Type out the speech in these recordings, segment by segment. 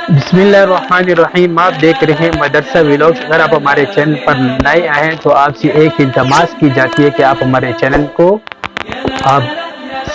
बिस्मिल्लाहिर्रहमानिर्रहीम। आप देख रहे हैं मदरसा व्लॉग्स। अगर आप हमारे चैनल पर नए आए हैं तो आपसे एक इल्तमास की जाती है कि आप हमारे चैनल को आप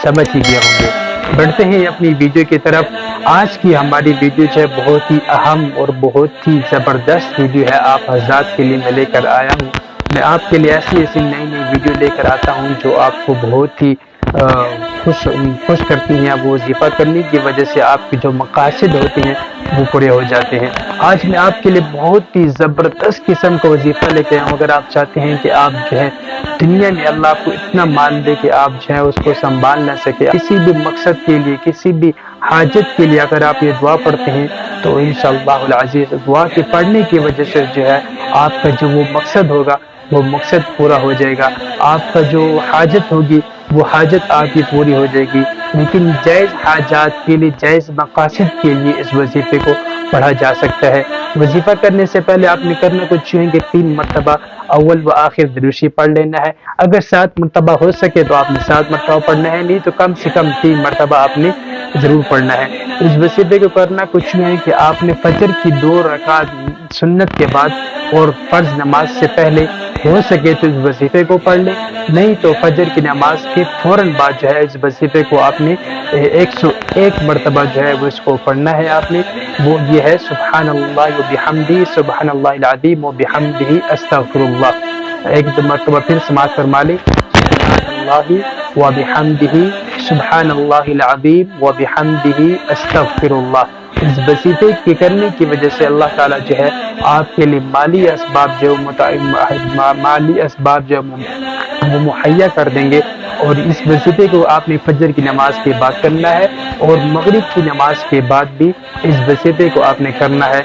समझ ही गए होंगे। बढ़ते हैं अपनी वीडियो की तरफ। आज की हमारी वीडियो जो है बहुत ही अहम और बहुत ही ज़बरदस्त वीडियो है, आप हज़रात के लिए मैं लेकर आया हूँ। मैं आपके लिए ऐसी ऐसी नई नई वीडियो लेकर आता हूँ जो आपको बहुत ही खुश करती हैं। वो वजीफ़ा करने की वजह से आपके जो मकासद होते हैं वो पूरे हो जाते हैं। आज मैं आपके लिए बहुत ही ज़बरदस्त किस्म का वजीफ़ा लेके आया हूँ। अगर आप चाहते हैं कि आप जो है दुनिया में अल्लाह आपको इतना माल दे कि आप जो है उसको संभाल ना सके, किसी भी मकसद के लिए, किसी भी हाजत के लिए अगर आप ये दुआ पढ़ते हैं तो इंशाअल्लाहुल अज़ीज़ दुआ के पढ़ने की वजह से जो है आपका जो वो मकसद होगा वो मकसद पूरा हो जाएगा। आपका जो हाजत होगी वो हाजत आपकी पूरी हो जाएगी। लेकिन जायज़ हाजात के लिए, जायज़ मकासद के लिए इस वजीफ़े को पढ़ा जा सकता है। वजीफ़ा करने से पहले आपने करना कुछ यूँ है कि 3 मरतबा अव्वल व आखिर दुरूशी पढ़ लेना है। अगर 7 मरतबा हो सके तो आपने 7 मरतबा पढ़ना है, नहीं तो कम से कम 3 मरतबा आपने ज़रूर पढ़ना है। इस वजीफ़े को करना कुछ यूँ है कि आपने फजर की 2 रकात सुन्नत के बाद और फ़र्ज़ नमाज से पहले हो सके तो इस वजीफ़े को पढ़ लें, नहीं तो फजर की नमाज के फ़ौरन बाद जो है इस वजीफ़े को आपने 101 मरतबा जो है वो इसको पढ़ना है आपने। वो ये है सुब्हानल्लाह व बिहम्दिही सुब्हानल्लाहिल अज़ीम व बिहम्दिही अस्तगफिरुल्लाह। एक दो मरतबा फिर समाअत फरमा लें, सुब्हानल्लाहि व बिहम्दिही सुब्हानल्लाहिल अज़ीम व बिहम्दिही अस्तगफिरुल्लाह। इस वजीफे के करने की वजह से अल्लाह ताला जो है आपके लिए माली असबाब जो वो मुहैया कर देंगे। और इस वजीफे को आपने फजर की नमाज के बाद करना है और मगरिब की नमाज के बाद भी इस वजीफे को आपने करना है।